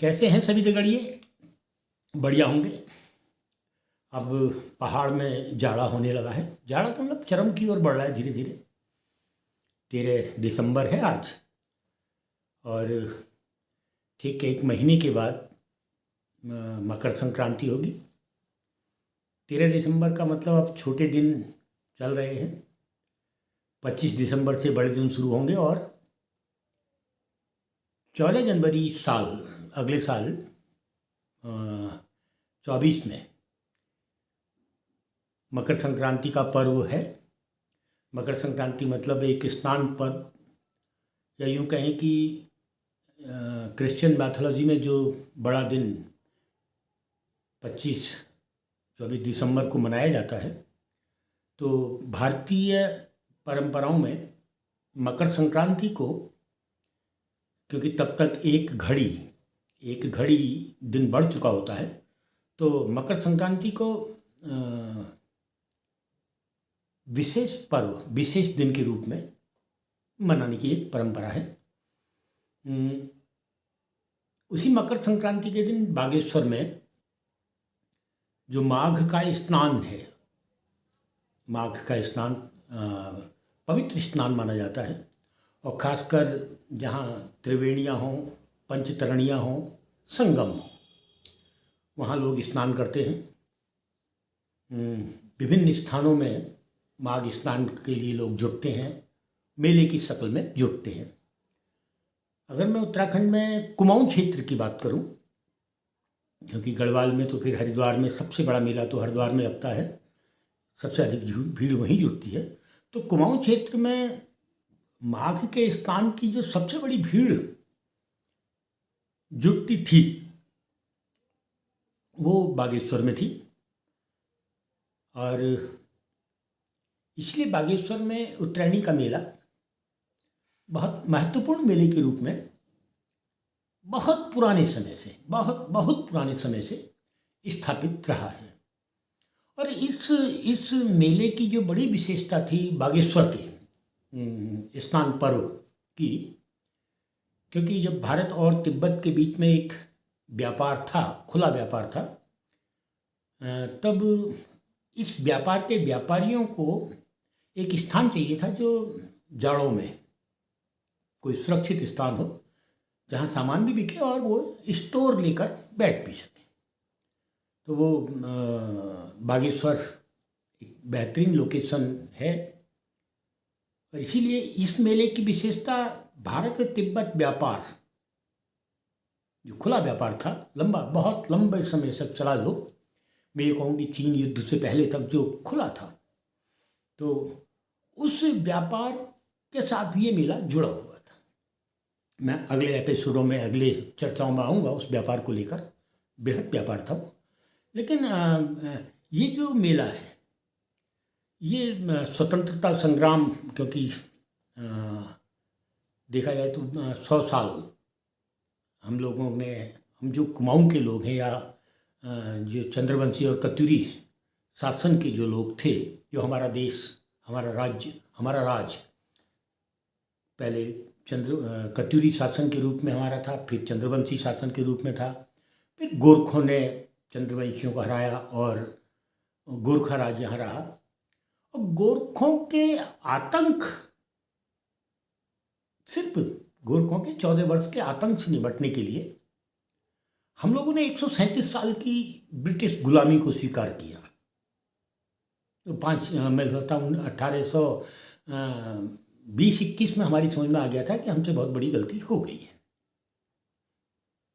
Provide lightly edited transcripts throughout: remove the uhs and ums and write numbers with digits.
कैसे हैं सभी जगड़िए? बढ़िया होंगे। अब पहाड़ में जाड़ा होने लगा है। जाड़ा का मतलब चरम की ओर बढ़ रहा है धीरे धीरे। 13 दिसंबर है आज और ठीक 1 महीने के बाद मकर संक्रांति होगी। 13 दिसंबर का मतलब अब छोटे दिन चल रहे हैं। 25 दिसंबर से बड़े दिन शुरू होंगे और 14 जनवरी अगले साल 24 में मकर संक्रांति का पर्व है। मकर संक्रांति मतलब एक स्नान पर्व, या यूँ कहें कि क्रिश्चियन मैथोलॉजी में जो बड़ा दिन 25-24 दिसंबर को मनाया जाता है, तो भारतीय परंपराओं में मकर संक्रांति को, क्योंकि तब तक एक घड़ी दिन बढ़ चुका होता है, तो मकर संक्रांति को विशेष पर्व, विशेष दिन के रूप में मनाने की एक परंपरा है। उसी मकर संक्रांति के दिन बागेश्वर में जो माघ का स्नान है, माघ का स्नान पवित्र स्नान माना जाता है। और ख़ासकर जहाँ त्रिवेणियाँ हों, पंचतरणियाँ हों, संगम हो, वहाँ लोग स्नान करते हैं। विभिन्न स्थानों में माघ स्नान के लिए लोग जुटते हैं, मेले की शक्ल में जुटते हैं। अगर मैं उत्तराखंड में कुमाऊं क्षेत्र की बात करूं, क्योंकि गढ़वाल में तो फिर हरिद्वार में सबसे बड़ा मेला तो हरिद्वार में लगता है, सबसे अधिक भीड़ वहीं जुटती है। तो कुमाऊं क्षेत्र में माघ के स्नान की जो सबसे बड़ी भीड़ जुटती थी वो बागेश्वर में थी। और इसलिए बागेश्वर में उत्तरायणी का मेला बहुत महत्वपूर्ण मेले के रूप में बहुत पुराने समय से स्थापित रहा है। और इस मेले की जो बड़ी विशेषता थी बागेश्वर के स्नान पर्व की, क्योंकि जब भारत और तिब्बत के बीच में एक व्यापार था, खुला व्यापार था, तब इस व्यापार के व्यापारियों को एक स्थान चाहिए था जो जाड़ों में कोई सुरक्षित स्थान हो, जहाँ सामान भी बिके और वो स्टोर लेकर बैठ भी सके। तो वो बागेश्वर एक बेहतरीन लोकेशन है। और इसीलिए इस मेले की विशेषता भारत तिब्बत व्यापार, जो खुला व्यापार था, बहुत लंबे समय तक चला, जो मैं ये कहूँ कि चीन युद्ध से पहले तक जो खुला था, तो उस व्यापार के साथ ये मेला जुड़ा हुआ था। मैं अगले एपिसोडों में, अगले चर्चाओं में आऊँगा उस व्यापार को लेकर। बेहद व्यापार था वो। लेकिन ये जो मेला है, ये स्वतंत्रता संग्राम, क्योंकि देखा जाए तो 100 साल हम लोगों ने, हम जो कुमाऊं के लोग हैं या जो चंद्रवंशी और कत्यूरी शासन के जो लोग थे, जो हमारा देश, हमारा राज पहले कत्यूरी शासन के रूप में हमारा था, फिर चंद्रवंशी शासन के रूप में था, फिर गोरखों ने चंद्रवंशियों को हराया और गोरखा राज यहाँ रहा। और गोरखों के आतंक, सिर्फ गोरखों के 14 वर्ष के आतंक से निपटने के लिए हम लोगों ने 137 साल की ब्रिटिश गुलामी को स्वीकार किया। तो 1820-21 में हमारी समझ में आ गया था कि हमसे बहुत बड़ी गलती हो गई है।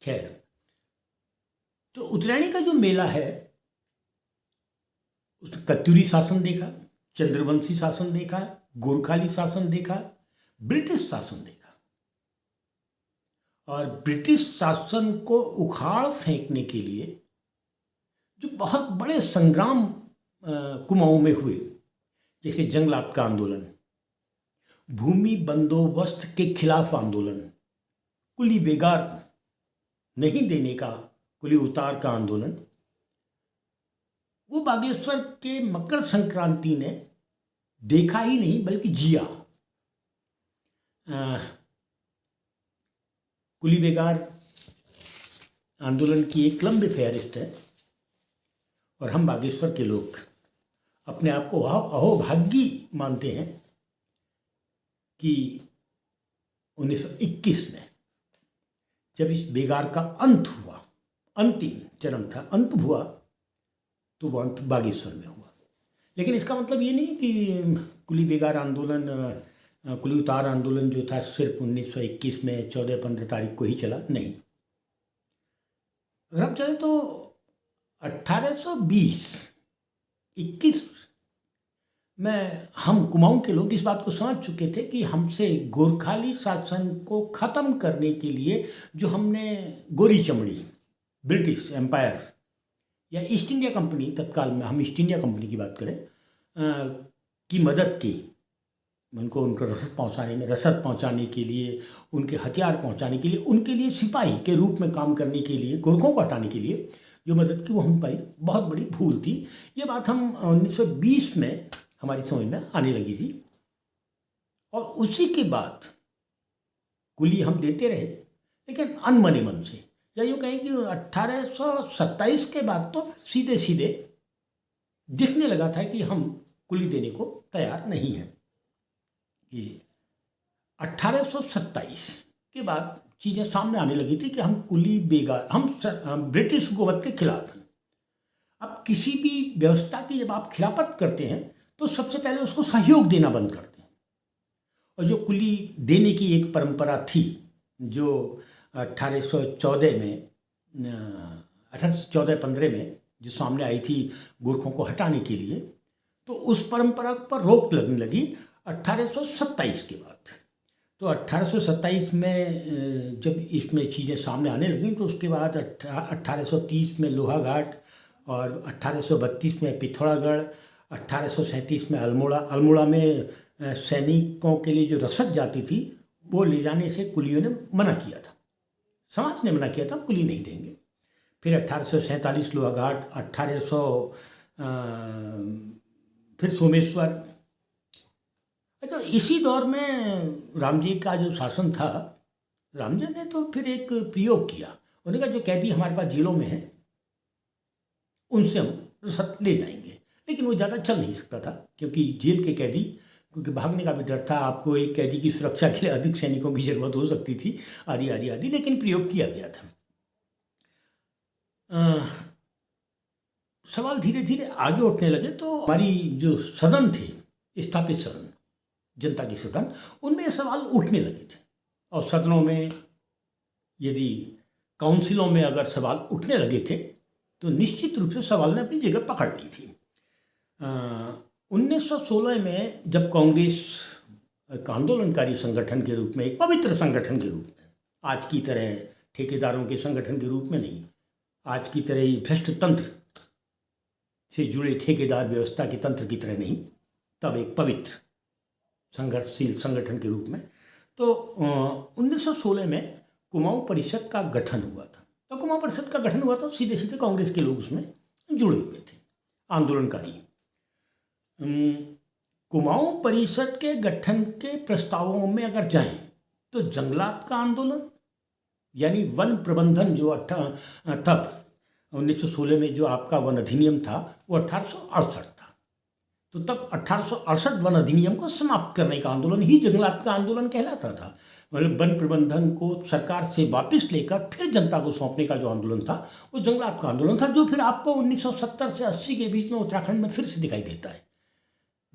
खैर, तो उत्तरायणी का जो मेला है, उसने कत्यूरी शासन देखा, चंद्रवंशी शासन देखा, गोरखाली शासन देखा, ब्रिटिश शासन देखा। और ब्रिटिश शासन को उखाड़ फेंकने के लिए जो बहुत बड़े संग्राम कुमाऊं में हुए, जैसे जंगलात का आंदोलन, भूमि बंदोबस्त के खिलाफ आंदोलन, कुली बेगार नहीं देने का, कुली उतार का आंदोलन, वो बागेश्वर के मकर संक्रांति ने देखा ही नहीं बल्कि जिया। कुली बेगार आंदोलन की एक लंबी फहरिस्त है और हम बागेश्वर के लोग अपने आप को अहोभाग्य मानते हैं कि 1921 में जब इस बेगार का अंत हुआ, अंतिम चरण था, अंत हुआ, तो वो अंत बागेश्वर में हुआ। लेकिन इसका मतलब ये नहीं कि कुली बेगार आंदोलन, कुली उतार आंदोलन जो था सिर्फ 1921 में 14-15 तारीख को ही चला, नहीं। अगर हम चले तो 1820-21 में हम कुमाऊं के लोग इस बात को समझ चुके थे कि हमसे गोरखाली शासन को ख़त्म करने के लिए जो हमने गोरी चमड़ी, ब्रिटिश एम्पायर या ईस्ट इंडिया कंपनी, तत्काल में हम ईस्ट इंडिया कंपनी की बात करें, की मदद की, उनको उनका रसद पहुंचाने के लिए, उनके हथियार पहुंचाने के लिए, उनके लिए सिपाही के रूप में काम करने के लिए, गोरखों को हटाने के लिए जो मदद की, वो हम पाई बहुत बड़ी भूल थी। ये बात हम 1920 में हमारी समझ में आने लगी थी और उसी के बाद कुली हम देते रहे, लेकिन अनमने मन से, या यूँ कहें कि 1827 के बाद तो सीधे सीधे दिखने लगा था कि हम कुली देने को तैयार नहीं हैं। कि 1827 के बाद चीज़ें सामने आने लगी थी कि हम कुली बेगार, हम ब्रिटिश हुकूमत के खिलाफ हैं। अब किसी भी व्यवस्था की जब आप खिलाफत करते हैं तो सबसे पहले उसको सहयोग देना बंद करते हैं। और जो कुली देने की एक परंपरा थी जो 1814 में 1814-15 में जो सामने आई थी गोरखों को हटाने के लिए, तो उस परंपरा पर रोक लगने लगी 1827 के बाद। तो 1827 में जब इसमें चीज़ें सामने आने लगी तो उसके बाद 1830 में लोहाघाट और 1832 में पिथौरागढ़, 1837 में अल्मोड़ा में सैनिकों के लिए जो रसद जाती थी वो ले जाने से कुलियों ने मना किया था, समाज ने मना किया था, कुली नहीं देंगे। फिर 1847 लोहाघाट, 1800 फिर सोमेश्वर। अच्छा, इसी दौर में रामजी का जो शासन था, रामजी ने तो फिर एक प्रयोग किया, उन्होंने कहा जो कैदी हमारे पास जेलों में हैं उनसे हम रसद ले जाएंगे, लेकिन वो ज़्यादा चल नहीं सकता था क्योंकि जेल के कैदी, क्योंकि भागने का भी डर था, आपको एक कैदी की सुरक्षा के लिए अधिक सैनिकों की जरूरत हो सकती थी, आदि आदि आदि, लेकिन प्रयोग किया गया था। सवाल धीरे धीरे आगे उठने लगे तो हमारी जो सदन थे, स्थापित सदन, जनता के सदन, उनमें सवाल उठने लगे थे। और सदनों में यदि काउंसिलों में अगर सवाल उठने लगे थे तो निश्चित रूप से सवाल ने अपनी जगह पकड़ ली थी। 1916 में जब कांग्रेस एक आंदोलनकारी संगठन के रूप में, एक पवित्र संगठन के रूप में, आज की तरह ठेकेदारों के संगठन के रूप में नहीं, आज की तरह ही भ्रष्ट तंत्र से जुड़े ठेकेदार व्यवस्था के तंत्र की तरह नहीं, तब एक पवित्र संघर्षशील संगठन के रूप में, तो 1916 में कुमाऊं परिषद का गठन हुआ था। तो कुमाऊं परिषद का गठन हुआ तो सीधे सीधे कांग्रेस के लोग उसमें जुड़े हुए थे, आंदोलनकारी। कुमाऊं परिषद के गठन के प्रस्तावों में अगर जाएं तो जंगलात का आंदोलन यानी वन प्रबंधन जो तब 1916 में जो आपका वन अधिनियम था वो 1868 था, तो तब 1868 वन अधिनियम को समाप्त करने का आंदोलन ही जंगलात का आंदोलन कहलाता था। मतलब वन प्रबंधन को सरकार से वापस लेकर फिर जनता को सौंपने का जो आंदोलन था वो जंगलात का आंदोलन था, जो फिर आपको 1970 से 80 के बीच में उत्तराखंड में फिर से दिखाई देता है,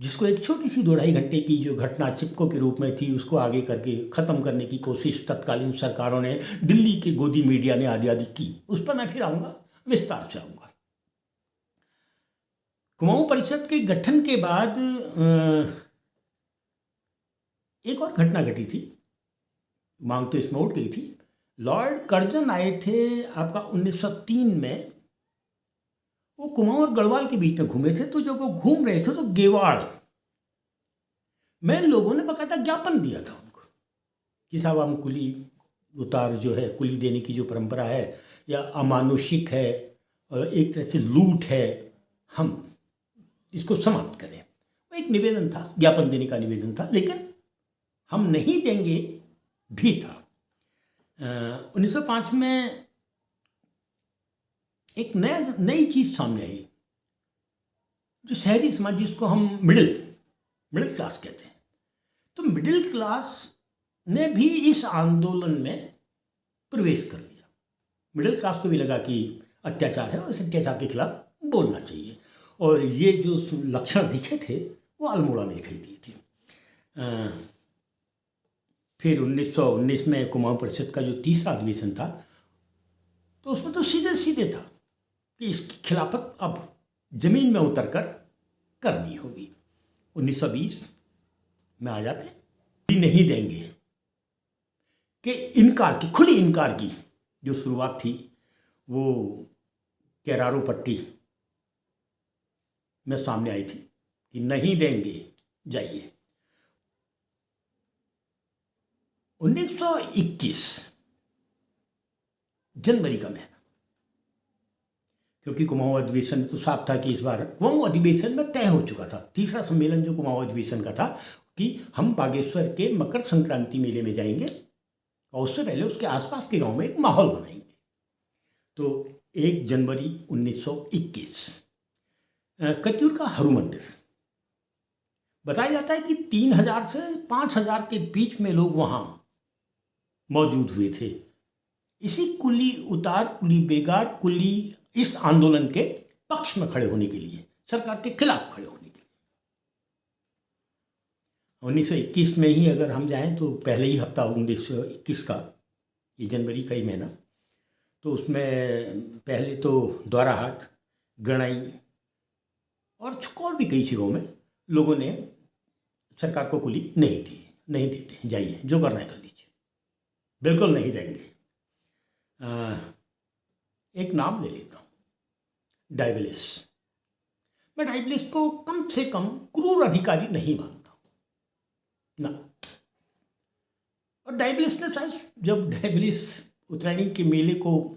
जिसको एक छोटी सी 2-2.5 घंटे की जो घटना चिपको के रूप में थी उसको आगे करके ख़त्म करने की कोशिश तत्कालीन सरकारों ने, दिल्ली के गोदी मीडिया ने आदि आदि की। उस पर मैं फिर आऊँगा, विस्तार से आऊँगा। कुमाऊं परिषद के गठन के बाद एक और घटना घटी थी, मांग तो इसमें उठ गई थी। लॉर्ड कर्जन आए थे आपका 1903 में, वो कुमाऊं और गढ़वाल के बीच में घूमे थे। तो जब वो घूम रहे थे तो गेवाड़ में लोगों ने बकायदा ज्ञापन दिया था उनको कि साहब हम कुली उतार जो है, कुली देने की जो परंपरा है या अमानुषिक है और एक तरह से लूट है, हम इसको समाप्त करें। वो एक निवेदन था, ज्ञापन देने का निवेदन था, लेकिन हम नहीं देंगे भी था। 1905 में एक नई चीज़ सामने आई, जो शहरी समाज, जिसको हम मिडिल क्लास कहते हैं। तो मिडिल क्लास ने भी इस आंदोलन में प्रवेश कर लिया। मिडिल क्लास को भी लगा कि अत्याचार है और इस अत्याचार के खिलाफ बोलना चाहिए, और ये जो लक्षण दिखे थे वो अल्मोड़ा ने दिखाई दिए थे। फिर 1919 में कुमाऊं परिषद का जो तीसरा अधिवेशन था, तो उसमें तो सीधे सीधे था कि इसकी खिलाफत अब जमीन में उतरकर करनी होगी। 1920 में आ जाते, भी नहीं देंगे कि इनकार की, खुली इनकार की जो शुरुआत थी वो केरारू पट्टी में सामने आई थी कि नहीं देंगे, जाइए। 1921 जनवरी का महीना, क्योंकि कुमाऊं अधिवेशन तो साफ था कि इस बार कुमाऊं अधिवेशन में तय हो चुका था, तीसरा सम्मेलन जो कुमाऊं अधिवेशन का था, कि हम बागेश्वर के मकर संक्रांति मेले में जाएंगे और उससे पहले उसके आसपास के गांव में एक माहौल बनाएंगे। तो 1 जनवरी 1921 कत्यूर का हरु मंदिर, बताया जाता है कि 3000 से 5000 के बीच में लोग वहां मौजूद हुए थे। इसी कुली उतार, कुली बेगार, कुली इस आंदोलन के पक्ष में खड़े होने के लिए, सरकार के खिलाफ खड़े होने के लिए। 1921 में ही अगर हम जाएं तो पहले ही हफ्ता 1921 का, ये जनवरी का ही महीना, तो उसमें पहले तो द्वाराहाट, गणाई और भी कई जगहों में लोगों ने सरकार को कुली नहीं देते, जाइए जो करना है कर लीजिए, बिल्कुल नहीं देंगे। एक नाम ले लेता हूँ, डाइवलिस। मैं डाइवलिस को कम से कम क्रूर अधिकारी नहीं मानता ना। और डाइवलिस ने शायद, जब डाइवलिस उत्तरायणी के मेले के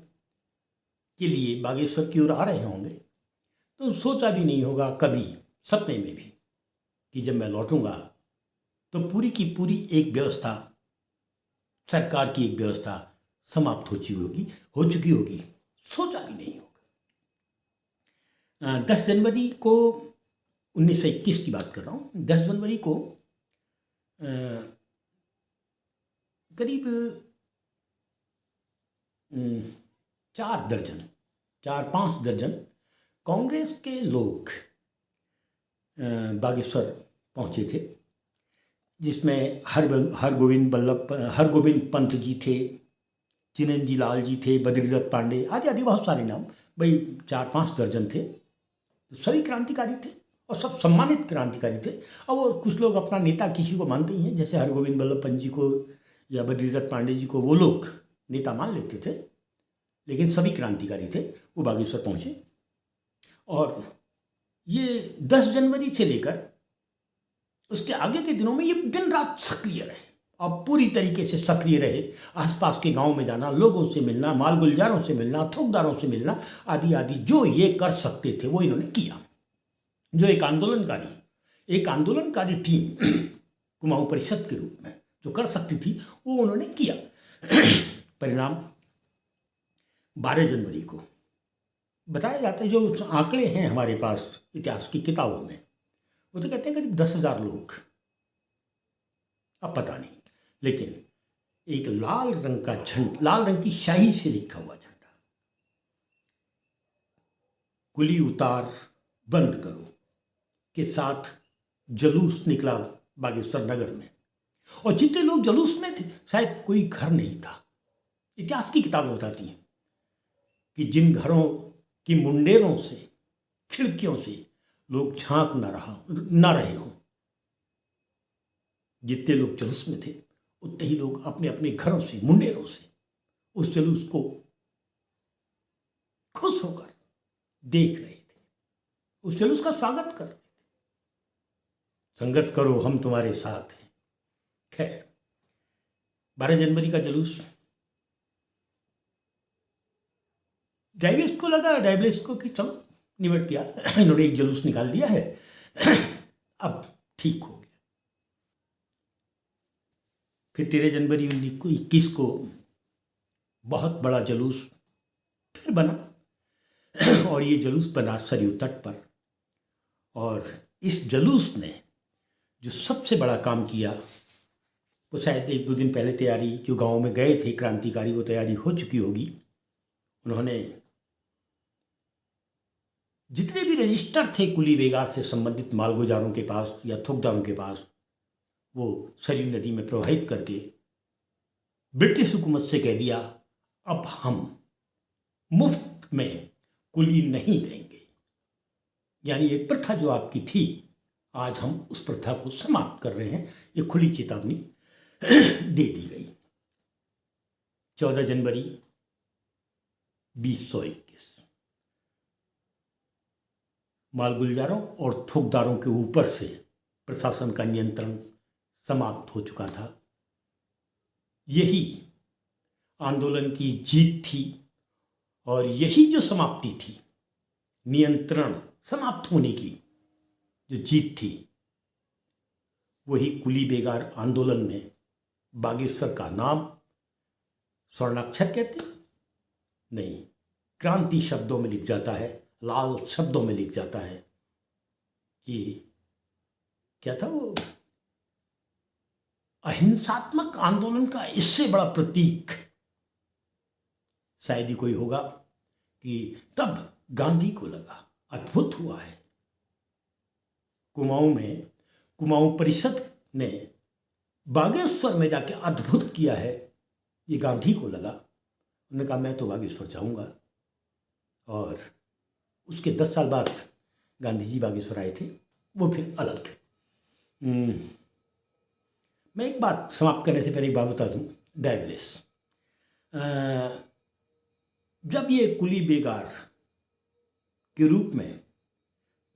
लिए बागेश्वर की ओर आ रहे होंगे, तो सोचा भी नहीं होगा कभी सपने में भी कि जब मैं लौटूंगा तो पूरी की पूरी एक व्यवस्था, सरकार की एक व्यवस्था समाप्त हो चुकी होगी, सोचा भी नहीं होगा। 10 जनवरी को 1921 की बात कर रहा हूँ। 10 जनवरी को करीब 4-5 दर्जन कांग्रेस के लोग बागेश्वर पहुंचे थे, जिसमें हरगोविंद पंत जी थे, चिरंजी लाल जी थे, बद्रीदत्त पांडे आदि बहुत सारे नाम, भाई 4-5 दर्जन थे। सभी क्रांतिकारी थे और सब सम्मानित क्रांतिकारी थे। और वो कुछ लोग अपना नेता किसी को मानते ही हैं, जैसे हरगोविंद बल्लभ पंत जी को या बद्रीदत्त पांडे जी को वो लोग नेता मान लेते थे, लेकिन सभी क्रांतिकारी थे। वो बागेश्वर पहुँचे और ये 10 जनवरी से लेकर उसके आगे के दिनों में ये दिन रात सक्रिय रहे और पूरी तरीके से सक्रिय रहे। आसपास के गांव में जाना, लोगों से मिलना, माल गुलजारों से मिलना, थोकदारों से मिलना आदि जो ये कर सकते थे वो इन्होंने किया। जो एक आंदोलनकारी टीम कुमाऊं परिषद के रूप में जो कर सकती थी वो उन्होंने किया। परिणाम 12 जनवरी को बताया जाता है, जो आंकड़े हैं हमारे पास इतिहास की किताबों में, वो तो कहते हैं करीब 10,000 लोग, अब पता नहीं, लेकिन एक लाल रंग की शाही से लिखा हुआ झंडा, कुली उतार बंद करो के साथ जुलूस निकला बागेश्वर नगर में। और जितने लोग जुलूस में थे, शायद कोई घर नहीं था। इतिहास की किताबें बताती हैं कि जिन घरों की मुंडेरों से, खिड़कियों से लोग झांक ना रहे हों, जितने लोग जुलूस में थे उतने ही लोग अपने अपने घरों से, मुंडेरों से उस जुलूस को खुश होकर देख रहे थे, उस जुलूस का स्वागत कर रहे थे। संघर्ष करो, हम तुम्हारे साथ हैं। खैर, 12 जनवरी का जुलूस, डाइवलिस को कि चलो निबट गया, इन्होंने एक जुलूस निकाल दिया है, अब ठीक हो गया। फिर 13 जनवरी 1921 को बहुत बड़ा जुलूस फिर बना। और ये जुलूस बना सरयू तट पर। और इस जुलूस ने जो सबसे बड़ा काम किया, वो शायद 1-2 दिन पहले तैयारी, जो गांव में गए थे क्रांतिकारी, वो तैयारी हो चुकी होगी। उन्होंने जितने भी रजिस्टर थे कुली बेगार से संबंधित मालगुजारों के पास या थोकदारों के पास, वो सरयू नदी में प्रवाहित करके ब्रिटिश हुकूमत से कह दिया, अब हम मुफ्त में कुली नहीं देंगे। यानी एक प्रथा जो आपकी थी, आज हम उस प्रथा को समाप्त कर रहे हैं। ये खुली चेतावनी दे दी गई। 14 जनवरी 2021 मालगुजारों और थोकदारों के ऊपर से प्रशासन का नियंत्रण समाप्त हो चुका था। यही आंदोलन की जीत थी और यही जो समाप्ति थी, नियंत्रण समाप्त होने की जो जीत थी, वही कुली बेगार आंदोलन में बागेश्वर का नाम स्वर्णाक्षर कहते नहीं, क्रांति शब्दों में लिख जाता है, लाल शब्दों में लिख जाता है कि क्या था वो, अहिंसात्मक आंदोलन का इससे बड़ा प्रतीक शायद ही कोई होगा कि तब गांधी को लगा अद्भुत हुआ है। कुमाऊं परिषद ने बागेश्वर में जाके अद्भुत किया है, ये गांधी को लगा। उन्होंने कहा मैं तो बागेश्वर जाऊंगा। और उसके 10 साल बाद गांधी जी बागेश्वर आए थे, वो फिर अलग। मैं एक बात समाप्त करने से पहले एक बात बता दूं, डायबलिस, जब ये कुली बेगार के रूप में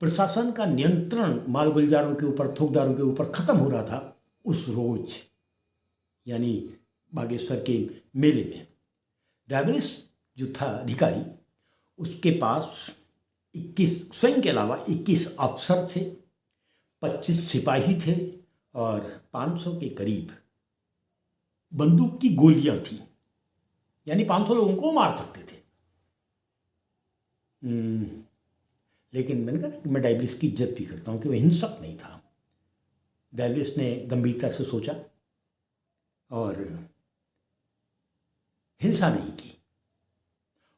प्रशासन का नियंत्रण मालगुजारों के ऊपर, थोकदारों के ऊपर खत्म हो रहा था, उस रोज यानी बागेश्वर के मेले में डायबलिस जो था अधिकारी, उसके पास 21 स्वयं के अलावा 21 अफसर थे, 25 सिपाही थे और 500 के करीब बंदूक की गोलियां थी। यानी 500 लोगों को मार सकते थे। लेकिन मैंने कहा कि मैं डायबलिस की इज्जत भी करता हूं कि वह हिंसक नहीं था। डायबलिस ने गंभीरता से सोचा और हिंसा नहीं की,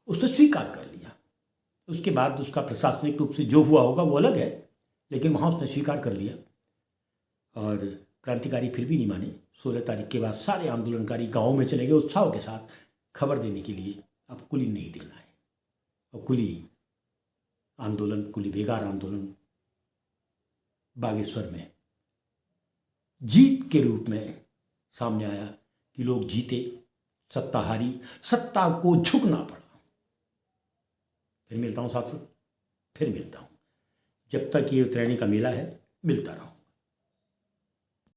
उसने स्वीकार कर लिया। उसके बाद उसका प्रशासनिक रूप से जो हुआ होगा वो अलग है, लेकिन वहाँ उसने स्वीकार कर लिया। और क्रांतिकारी फिर भी नहीं माने। 16 तारीख के बाद सारे आंदोलनकारी गाँव में चले गए उत्साह के साथ खबर देने के लिए, अब कुली नहीं देना है। और कुली आंदोलन, कुली बेगार आंदोलन बागेश्वर में जीत के रूप में सामने आया कि लोग जीते, सत्ता हारी, सत्ता को झुकना पड़ा। फिर मिलता हूँ साथियों, फिर मिलता हूँ। जब तक ये उत्तरायणी का मेला है, मिलता रहूँ।